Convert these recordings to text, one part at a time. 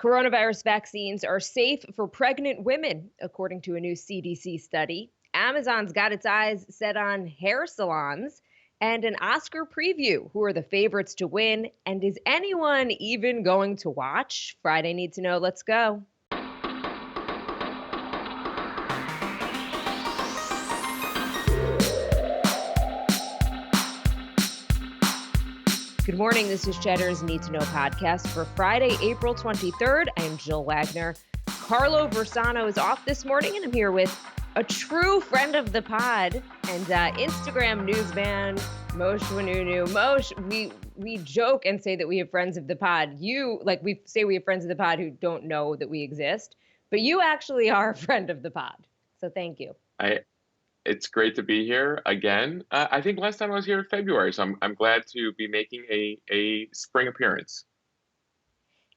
Coronavirus vaccines are safe for pregnant women, according to a new CDC study. Amazon's got its eyes set on hair salons and an Oscar preview. Who are the favorites to win? And is anyone even going to watch? Friday Need to Know. Let's go. Good morning. This is Cheddar's Need to Know podcast for Friday, April 23rd. I'm Jill Wagner. Carlo Versano is off this morning, and I'm here with a true friend of the pod and Instagram newsman, Mosheh Oinounou. Mosh, we joke and say that we have friends of the pod. We say we have friends of the pod who don't know that we exist, but you actually are a friend of the pod. So thank you. It's great to be here again. I think last time I was here in February, so I'm glad to be making a spring appearance.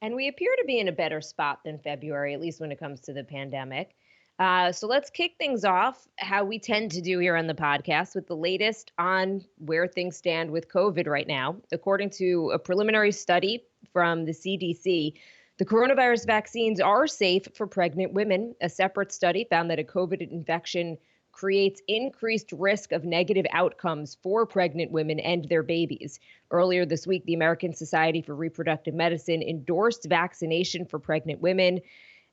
And we appear to be in a better spot than February, at least when it comes to the pandemic. So let's kick things off, how we tend to do here on the podcast, with the latest on where things stand with COVID right now. According to a preliminary study from the CDC, the coronavirus vaccines are safe for pregnant women. A separate study found that a COVID infection creates increased risk of negative outcomes for pregnant women and their babies. Earlier this week, the American Society for Reproductive Medicine endorsed vaccination for pregnant women.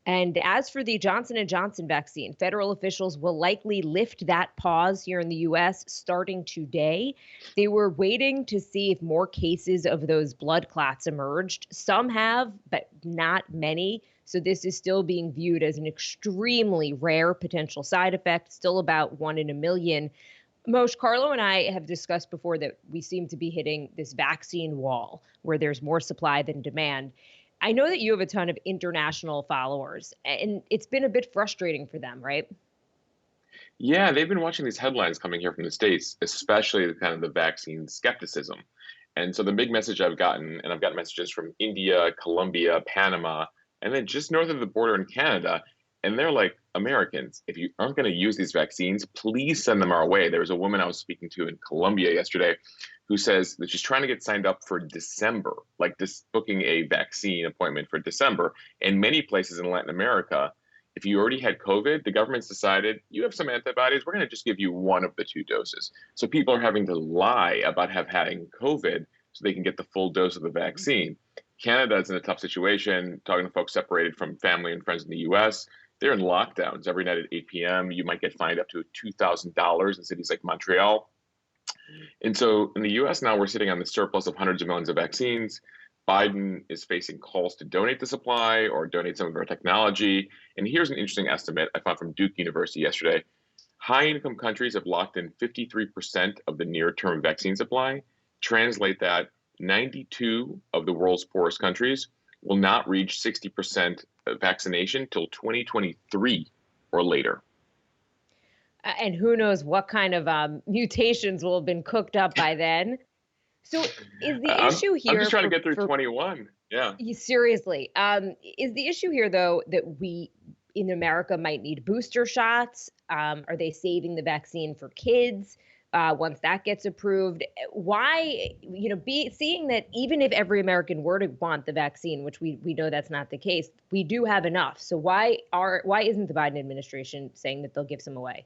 And as for the Johnson & Johnson vaccine, federal officials will likely lift that pause here in the U.S. starting today. They were waiting to see if more cases of those blood clots emerged. Some have, but not many. So this is still being viewed as an extremely rare potential side effect, still about 1 in a million. Mosh, Carlo and I have discussed before that we seem to be hitting this vaccine wall where there's more supply than demand. I know that you have a ton of international followers, and it's been a bit frustrating for them, right? Yeah, they've been watching these headlines coming here from the States, especially the vaccine skepticism. And so the big message I've gotten, and I've gotten messages from India, Colombia, Panama, and then just north of the border in Canada. And they're like, Americans, if you aren't going to use these vaccines, please send them our way. There was a woman I was speaking to in Colombia yesterday who says that she's trying to get signed up for December, like this booking a vaccine appointment for December. And many places in Latin America, if you already had COVID, the government's decided you have some antibodies, we're going to just give you one of the 2 doses. So people are having to lie about having COVID so they can get the full dose of the vaccine. Canada is in a tough situation, talking to folks separated from family and friends in the US. They're in lockdowns every night at 8 p.m. You might get fined up to $2,000 in cities like Montreal. And so in the US now, we're sitting on the surplus of hundreds of millions of vaccines. Biden is facing calls to donate the supply or donate some of our technology. And here's an interesting estimate I found from Duke University yesterday. High-income countries have locked in 53% of the near-term vaccine supply. Translate that, 92 of the world's poorest countries will not reach 60% vaccination till 2023 or later. And who knows what kind of mutations will have been cooked up by then. So is the issue here... I'm just trying to get through 21. Yeah. Seriously. Is the issue here, though, that we in America might need booster shots? Are they saving the vaccine for kids? Once that gets approved, why, seeing that even if every American were to want the vaccine, which we know that's not the case, we do have enough. So why isn't the Biden administration saying that they'll give some away?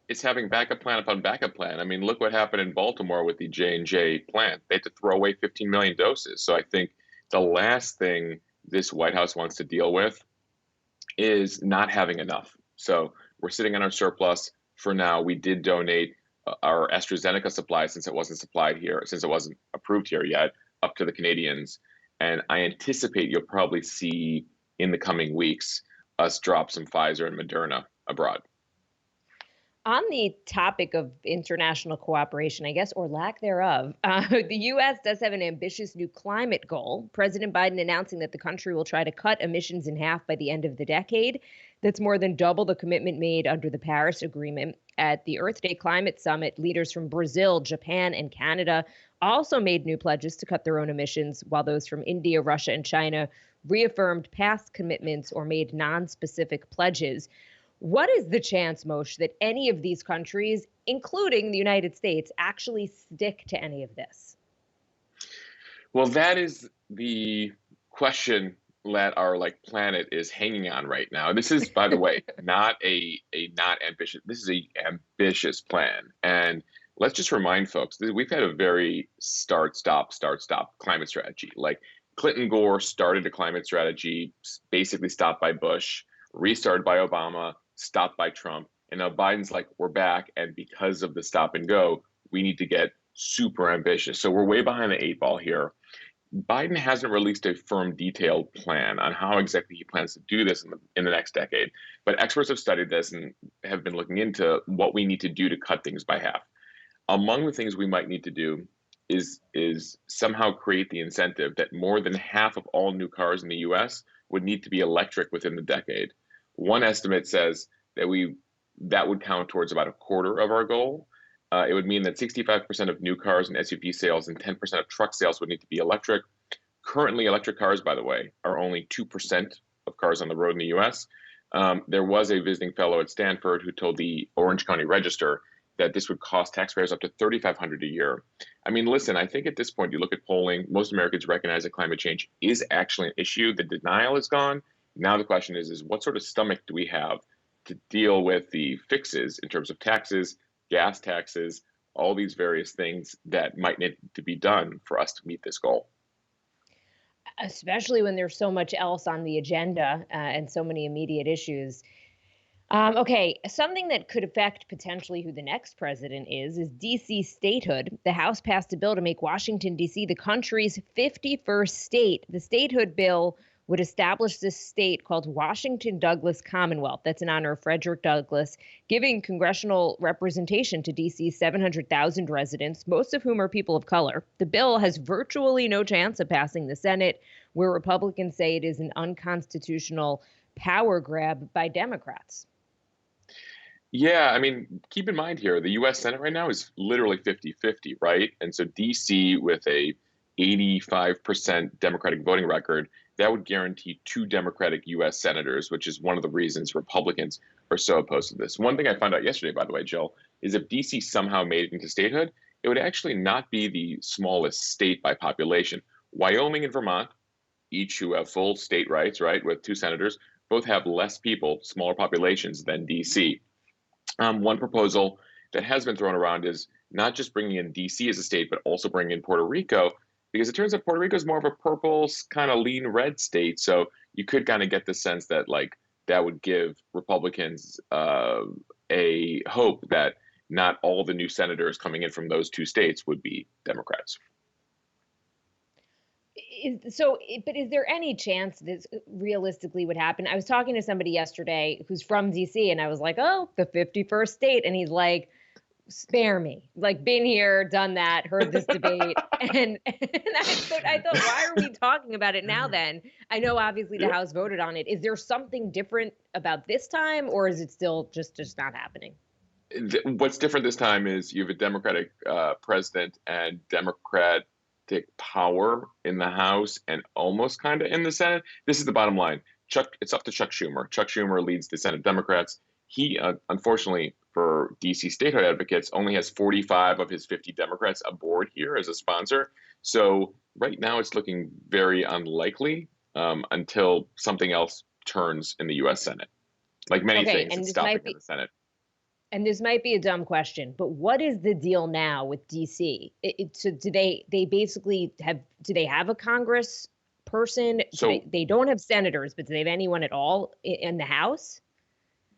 It's having backup plan upon backup plan. I mean, look what happened in Baltimore with the J&J plant. They had to throw away 15 million doses. So I think the last thing this White House wants to deal with is not having enough. So we're sitting on our surplus for now. We did donate our AstraZeneca supply, since it wasn't approved here yet, up to the Canadians. And I anticipate you'll probably see in the coming weeks us drop some Pfizer and Moderna abroad. On the topic of international cooperation, I guess, or lack thereof, the U.S. does have an ambitious new climate goal. President Biden announcing that the country will try to cut emissions in half by the end of the decade. That's more than double the commitment made under the Paris Agreement. At the Earth Day Climate Summit, leaders from Brazil, Japan, and Canada also made new pledges to cut their own emissions, while those from India, Russia, and China reaffirmed past commitments or made non-specific pledges. What is the chance, Mosh, that any of these countries, including the United States, actually stick to any of this? Well, that is the question that our like planet is hanging on right now. This is, by the way, not a not ambitious. This is a ambitious plan, and let's just remind folks that we've had a very start stop climate strategy. Like Clinton Gore started a climate strategy, basically stopped by Bush, restarted by Obama, stopped by Trump, and now Biden's like, we're back, and because of the stop and go, we need to get super ambitious. So we're way behind the eight ball here. Biden hasn't released a firm, detailed plan on how exactly he plans to do this in the next decade. But experts have studied this and have been looking into what we need to do to cut things by half. Among the things we might need to do is somehow create the incentive that more than half of all new cars in the U.S. would need to be electric within the decade. One estimate says that would count towards about a quarter of our goal. It would mean that 65% of new cars and SUV sales and 10% of truck sales would need to be electric. Currently, electric cars, by the way, are only 2% of cars on the road in the US. There was a visiting fellow at Stanford who told the Orange County Register that this would cost taxpayers up to $3,500 a year. I mean, listen, I think at this point, you look at polling, most Americans recognize that climate change is actually an issue. The denial is gone. Now the question is what sort of stomach do we have to deal with the fixes in terms of taxes, gas taxes, all these various things that might need to be done for us to meet this goal. Especially when there's so much else on the agenda and so many immediate issues. Okay, something that could affect potentially who the next president is DC statehood. The House passed a bill to make Washington, D.C. the country's 51st state. The statehood bill would establish this state called Washington Douglas Commonwealth. That's in honor of Frederick Douglass, giving congressional representation to DC's 700,000 residents, most of whom are people of color. The bill has virtually no chance of passing the Senate, where Republicans say it is an unconstitutional power grab by Democrats. Yeah, I mean, keep in mind here, the US Senate right now is literally 50-50, right? And so DC with a 85% Democratic voting record, that would guarantee two Democratic US senators, which is one of the reasons Republicans are so opposed to this. One thing I found out yesterday, by the way, Jill, is if DC somehow made it into statehood, it would actually not be the smallest state by population. Wyoming and Vermont, each who have full state rights, right, with two senators, both have less people, smaller populations than DC. One proposal that has been thrown around is not just bringing in DC as a state, but also bringing in Puerto Rico, because it turns out Puerto Rico is more of a purple, kind of lean red state. So you could kind of get the sense that like that would give Republicans a hope that not all the new senators coming in from those two states would be Democrats. But is there any chance this realistically would happen? I was talking to somebody yesterday who's from DC, and I was like, "Oh, the 51st state," and he's like, "Spare me! Like, been here, done that, heard this debate," and I thought, why are we talking about it now? Then I know obviously the House voted on it. Is there something different about this time, or is it still just not happening? What's different this time is you have a Democratic president and Democratic power in the House and almost kind of in the Senate. This is the bottom line. It's up to Chuck Schumer. Chuck Schumer leads the Senate Democrats. He, unfortunately for DC statehood advocates, only has 45 of his 50 Democrats aboard here as a sponsor. So right now it's looking very unlikely until something else turns in the U.S. Senate. Like many things, it's stopping in the Senate. And this might be a dumb question, but what is the deal now with DC? So do they basically do they have a Congress person? So they don't have senators, but do they have anyone at all in the House?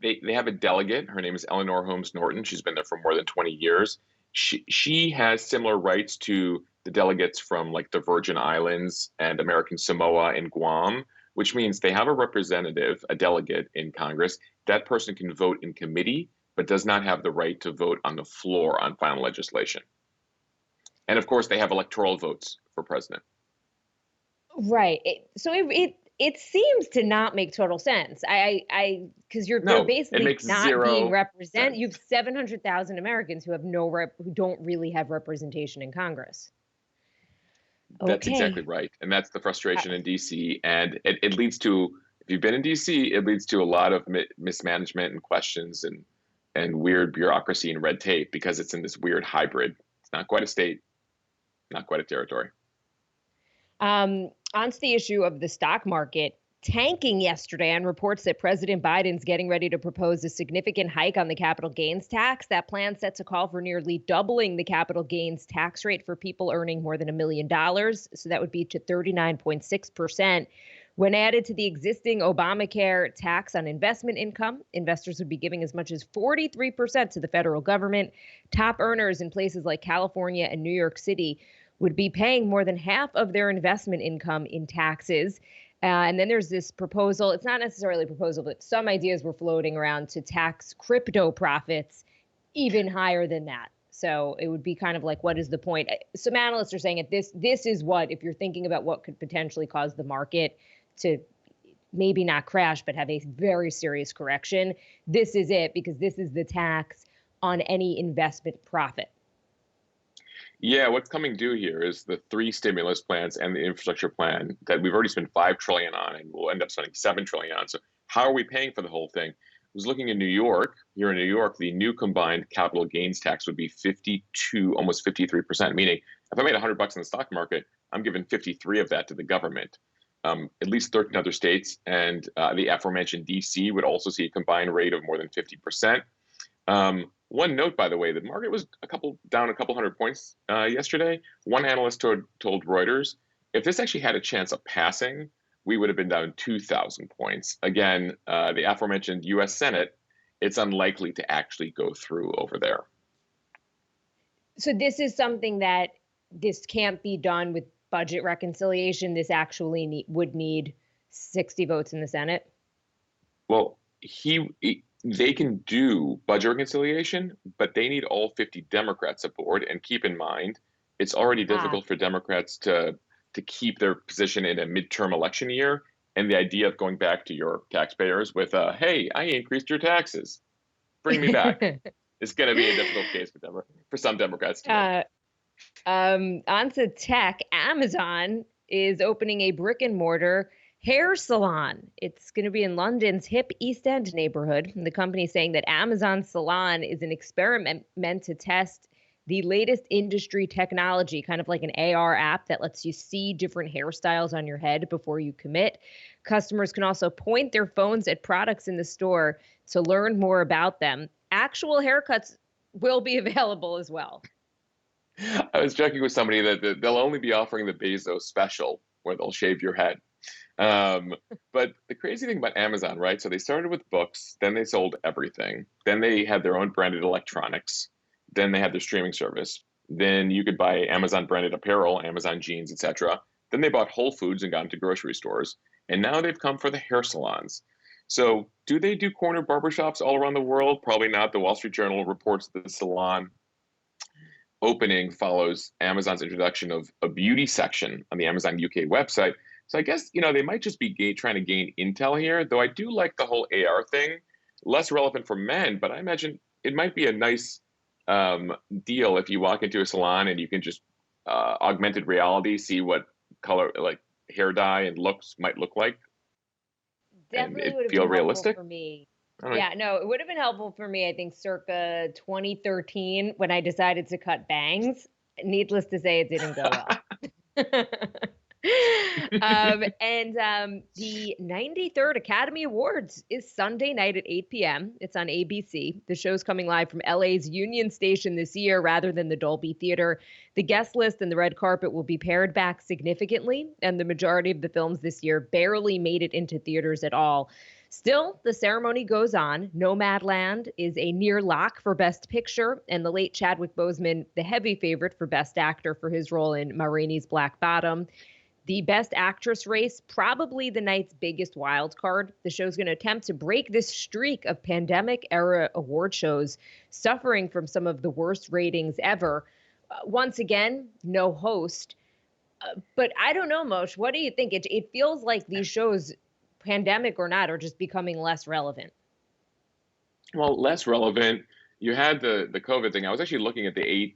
They have a delegate. Her name is Eleanor Holmes Norton. She's been there for more than 20 years. She has similar rights to the delegates from like the Virgin Islands and American Samoa and Guam, which means they have a representative, a delegate in Congress. That person can vote in committee, but does not have the right to vote on the floor on final legislation. And of course, they have electoral votes for president. Right. So it seems to not make total sense. Because they're basically not being represented. You have 700,000 Americans who have who don't really have representation in Congress. That's exactly right. And that's the frustration in DC. And it leads to, if you've been in DC, it leads to a lot of mismanagement and questions and weird bureaucracy and red tape because it's in this weird hybrid. It's not quite a state, not quite a territory. On to the issue of the stock market. tanking yesterday on reports that President Biden's getting ready to propose a significant hike on the capital gains tax. That plan sets a call for nearly doubling the capital gains tax rate for people earning more than $1 million. So that would be to 39.6%. When added to the existing Obamacare tax on investment income, investors would be giving as much as 43% to the federal government. Top earners in places like California and New York City would be paying more than half of their investment income in taxes. And then there's this proposal. It's not necessarily a proposal, but some ideas were floating around to tax crypto profits even higher than that. So it would be kind of like, what is the point? Some analysts are saying this is what, if you're thinking about what could potentially cause the market to maybe not crash, but have a very serious correction, this is it, because this is the tax on any investment profit. Yeah, what's coming due here is the three stimulus plans and the infrastructure plan that we've already spent $5 trillion on, and we'll end up spending $7 trillion on. So how are we paying for the whole thing? I was looking in New York. Here in New York, the new combined capital gains tax would be 52, almost 53%. Meaning, if I made $100 in the stock market, I'm giving 53 of that to the government. At least 13 other states, and the aforementioned DC would also see a combined rate of more than 50%. One note, by the way, the market was down a couple hundred points yesterday. One analyst told Reuters, if this actually had a chance of passing, we would have been down 2,000 points. Again, the aforementioned U.S. Senate, it's unlikely to actually go through over there. So this is something that this can't be done with budget reconciliation. This actually would need 60 votes in the Senate. Well, they can do budget reconciliation, but they need all 50 Democrats aboard. And keep in mind, it's already difficult for Democrats to keep their position in a midterm election year. And the idea of going back to your taxpayers with, hey, I increased your taxes, bring me back, is going to be a difficult case for some Democrats to make. On to tech. Amazon is opening a brick and mortar hair salon. It's going to be in London's hip East End neighborhood. And the company is saying that Amazon Salon is an experiment meant to test the latest industry technology, kind of like an AR app that lets you see different hairstyles on your head before you commit. Customers can also point their phones at products in the store to learn more about them. Actual haircuts will be available as well. I was joking with somebody that they'll only be offering the Bezos special, where they'll shave your head. But the crazy thing about Amazon, right? So they started with books, then they sold everything. Then they had their own branded electronics. Then they had their streaming service. Then you could buy Amazon branded apparel, Amazon jeans, etc. Then they bought Whole Foods and got into grocery stores. And now they've come for the hair salons. So do they do corner barbershops all around the world? Probably not. The Wall Street Journal reports that the salon opening follows Amazon's introduction of a beauty section on the Amazon UK website. So I guess, they might just be trying to gain intel here, though I do like the whole AR thing. Less relevant for men, but I imagine it might be a nice deal if you walk into a salon and you can just augmented reality, see what color, like hair dye and looks might look like. Definitely would have feel been realistic for me. Yeah, no, it would have been helpful for me, I think, circa 2013 when I decided to cut bangs. Needless to say, it didn't go well. The 93rd Academy Awards is Sunday night at 8 p.m. It's on ABC. The show's coming live from LA's Union Station this year rather than the Dolby Theater. The guest list and the red carpet will be pared back significantly, and the majority of the films this year barely made it into theaters at all. Still, the ceremony goes on. Nomadland is a near lock for Best Picture, and the late Chadwick Boseman, the heavy favorite for Best Actor for his role in Ma Rainey's Black Bottom. The Best Actress race, probably the night's biggest wild card. The show's going to attempt to break this streak of pandemic-era award shows suffering from some of the worst ratings ever. Once again, no host. But I don't know, Moshe. What do you think? It feels like these shows, pandemic or not, are just becoming less relevant. Well, less relevant. You had the COVID thing. I was actually looking at the 8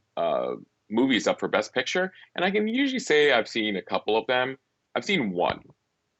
movies up for Best Picture, and I can usually say I've seen a couple of them. I've seen one,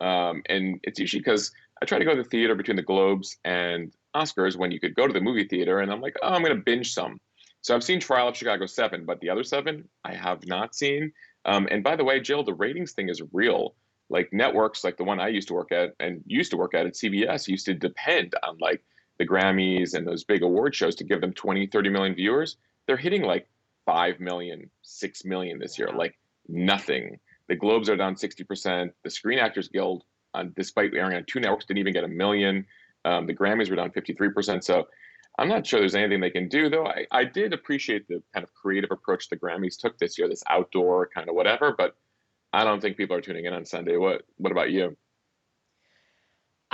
and it's usually because I try to go to the theater between the Globes and Oscars when you could go to the movie theater, and I'm like, oh, I'm going to binge some. So I've seen Trial of Chicago 7, but the other 7 I have not seen. And by the way, Jill, the ratings thing is real. like networks like the one I used to work at CBS used to depend on like the Grammys and those big award shows to give them 20, 30 million viewers. They're hitting like 5 million, 6 million this year, Wow. like nothing. The Globes are down 60%. The Screen Actors Guild, despite airing on two networks, didn't even get a million. The Grammys were down 53%. So I'm not sure there's anything they can do, though. I did appreciate the kind of creative approach the Grammys took this year, this outdoor kind of whatever, but I don't think people are tuning in on Sunday. What about you?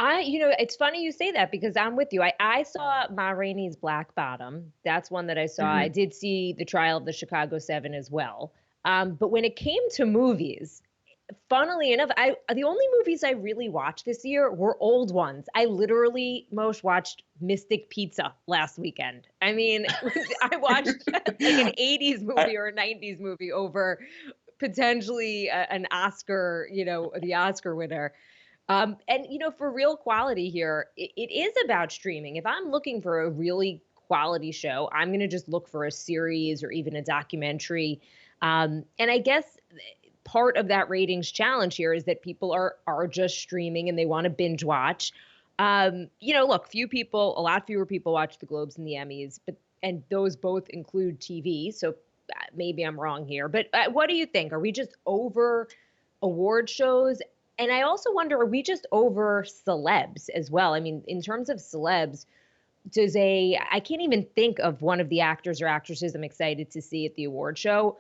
It's funny you say that because I'm with you. I saw Ma Rainey's Black Bottom. That's one that I saw. I Hmm. did see the Trial of the Chicago Seven as well. But when it came to movies, funnily enough, I the only movies I really watched this year were old ones. I literally most watched Mystic Pizza last weekend. I mean, I watched like an 80s I, movie or a 90s movie over potentially an Oscar, the Oscar winner. And for real quality here, it is about streaming. If I'm looking for a really quality show, I'm going to just look for a series or even a documentary. And I guess part of that ratings challenge here is that people are just streaming and they want to binge watch. Look, a lot fewer people watch the Globes and the Emmys, and those both include TV. So maybe I'm wrong here, but what do you think? Are we just over award shows? And I also wonder, are we just over celebs as well? I mean, in terms of celebs, I can't even think of one of the actors or actresses I'm excited to see at the award show.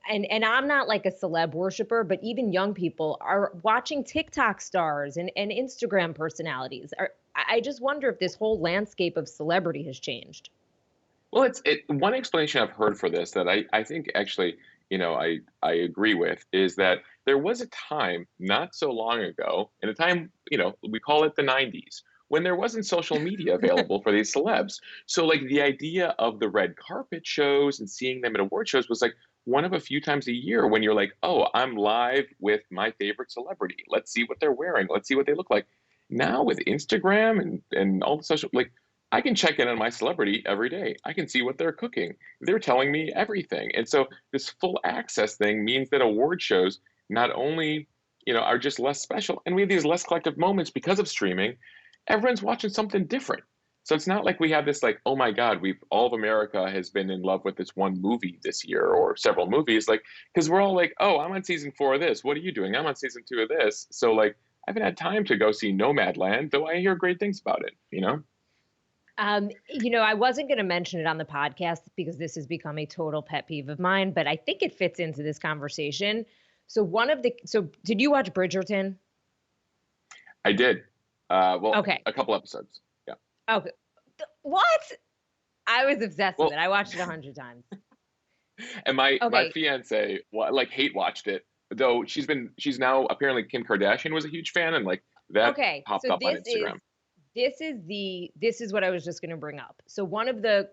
And I'm not like a celeb worshiper, but even young people are watching TikTok stars and Instagram personalities. I just wonder if this whole landscape of celebrity has changed. well, one explanation I've heard for this that I think actually, I agree with is that there was a time not so long ago, in a time, we call it the 90s, when there wasn't social media available for these celebs. So like the idea of the red carpet shows and seeing them at award shows was like one of a few times a year when you're like, oh, I'm live with my favorite celebrity. Let's see what they're wearing. Let's see what they look like. Now with Instagram and all the social, like I can check in on my celebrity every day. I can see what they're cooking. They're telling me everything. And so this full access thing means that award shows not only, are just less special and we have these less collective moments because of streaming. Everyone's watching something different. So it's not like we have this like, oh my God, we've all of America has been in love with this one movie this year or several movies, like because we're all like, oh, I'm on season 4 of this. What are you doing? I'm on season 2 of this. So like I haven't had time to go see Nomadland, though I hear great things about it. I wasn't going to mention it on the podcast because this has become a total pet peeve of mine, but I think it fits into this conversation. So did you watch Bridgerton? I did. Well, Okay. a couple episodes. Yeah. Okay. What? I was obsessed with Well, it. I watched it 100 times. and my Okay. fiance like hate watched it, though she's now apparently Kim Kardashian was a huge fan, and like that Okay. popped So up on this is Instagram. this is what I was just going to bring up. So one of the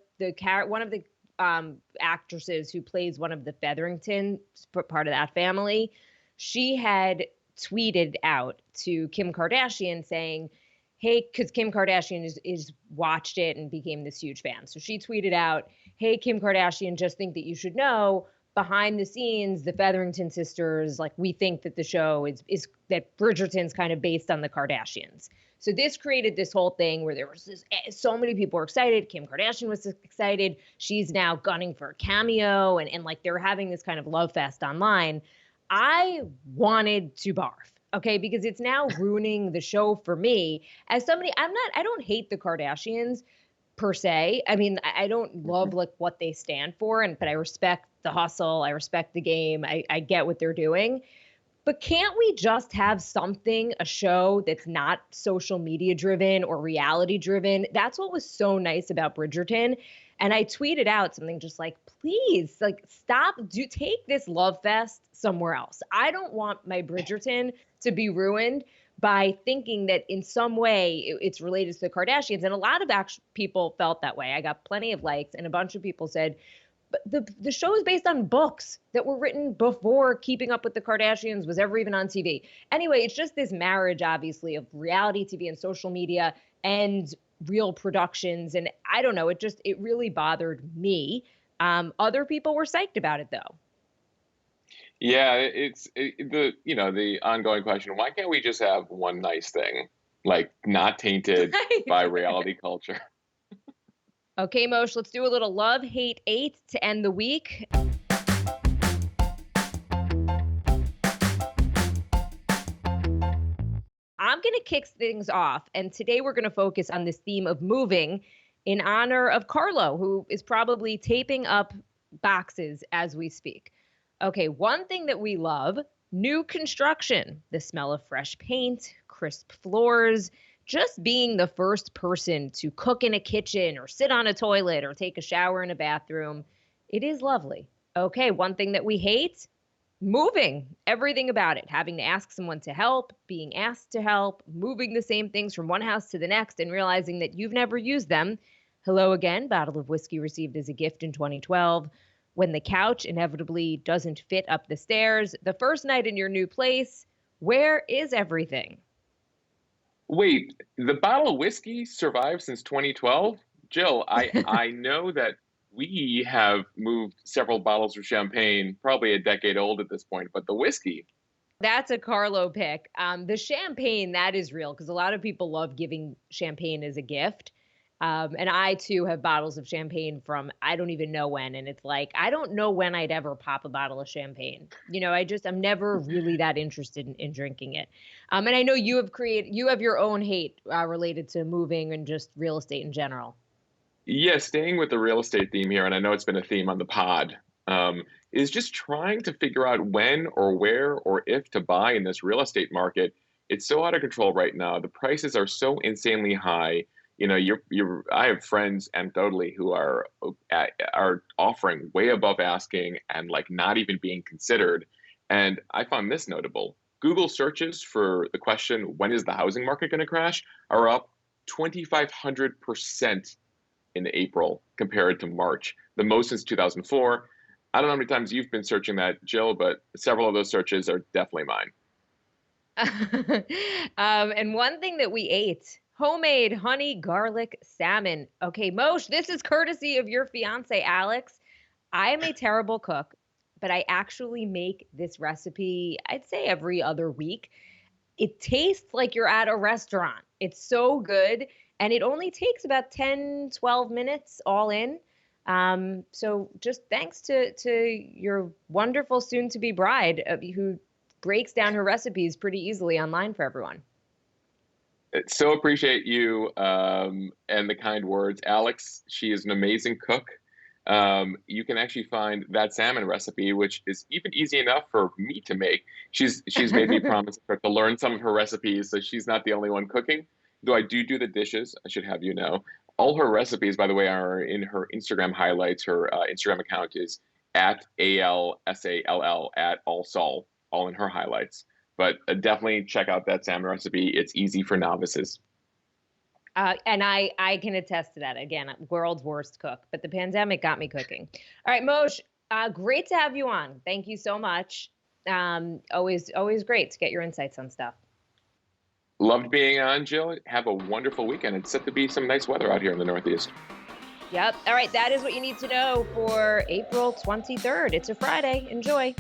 actresses who plays one of the Featherington, part of that family, she had tweeted out to Kim Kardashian saying, "Hey," because Kim Kardashian is watched it and became this huge fan. So she tweeted out, "Hey, Kim Kardashian, just think that you should know." Behind the scenes, the Featherington sisters, like we think that the show is that Bridgerton's kind of based on the Kardashians. So this created this whole thing where there was so many people were excited. Kim Kardashian was excited. She's now gunning for a cameo, and like they're having this kind of love fest online. I wanted to barf. Okay, because it's now ruining the show for me. As somebody, I don't hate the Kardashians per se. I mean, I don't love Mhm. like what they stand for, but I respect the hustle. I respect the game. I get what they're doing. But can't we just have something, a show that's not social media driven or reality driven? That's what was so nice about Bridgerton. And I tweeted out something just like, please, like, stop, take this love fest somewhere else. I don't want my Bridgerton to be ruined by thinking that in some way it's related to the Kardashians. And a lot of people felt that way. I got plenty of likes, and a bunch of people said, but the show is based on books that were written before Keeping Up with the Kardashians was ever even on TV. Anyway, it's just this marriage, obviously, of reality TV and social media and real productions. And I don't know, it really bothered me. Other people were psyched about it though. Yeah, the ongoing question, why can't we just have one nice thing, like not tainted by reality culture? Okay, Mosh, let's do a little love, hate, eight to end the week. I'm going to kick things off. And today we're going to focus on this theme of moving in honor of Carlo, who is probably taping up boxes as we speak. Okay, one thing that we love, new construction, the smell of fresh paint, crisp floors, just being the first person to cook in a kitchen or sit on a toilet or take a shower in a bathroom. It is lovely. Okay, one thing that we hate, moving, everything about it, having to ask someone to help, being asked to help, moving the same things from one house to the next and realizing that you've never used them. Hello again, bottle of whiskey received as a gift in 2012. When the couch inevitably doesn't fit up the stairs, the first night in your new place, where is everything? Wait, the bottle of whiskey survived since 2012? Jill, I know that we have moved several bottles of champagne, probably a decade old at this point, but the whiskey. That's a Carlo pick. The champagne, that is real because a lot of people love giving champagne as a gift. And I too have bottles of champagne from I don't even know when. And it's like, I don't know when I'd ever pop a bottle of champagne. I'm never really that interested in drinking it. And I know you have your own hate related to moving and just real estate in general. Yeah, staying with the real estate theme here, and I know it's been a theme on the pod, is just trying to figure out when or where or if to buy in this real estate market. It's so out of control right now. The prices are so insanely high. I have friends anecdotally who are offering way above asking and like not even being considered. And I found this notable. Google searches for the question, when is the housing market going to crash, are up 2,500% in April compared to March, the most since 2004. I don't know how many times you've been searching that, Jill, but several of those searches are definitely mine. And one thing that we ate, homemade honey garlic salmon. Okay, Mosh, this is courtesy of your fiance, Alex. I am a terrible cook, but I actually make this recipe, I'd say every other week. It tastes like you're at a restaurant. It's so good. And it only takes about 10, 12 minutes all in. So just thanks to your wonderful soon to be bride who breaks down her recipes pretty easily online for everyone. So appreciate you and the kind words. Alex, she is an amazing cook. You can actually find that salmon recipe, which is even easy enough for me to make. She's made me promise her to learn some of her recipes, so she's not the only one cooking. Though I do the dishes, I should have you know. All her recipes, by the way, are in her Instagram highlights. Her Instagram account is at ALSALL at AllSol, all in her highlights. But definitely check out that salmon recipe. It's easy for novices. And I can attest to that. Again, world's worst cook, but the pandemic got me cooking. All right, Mosh, great to have you on. Thank you so much. Always great to get your insights on stuff. Loved being on, Jill. Have a wonderful weekend. It's set to be some nice weather out here in the Northeast. Yep. All right, that is what you need to know for April 23rd. It's a Friday. Enjoy.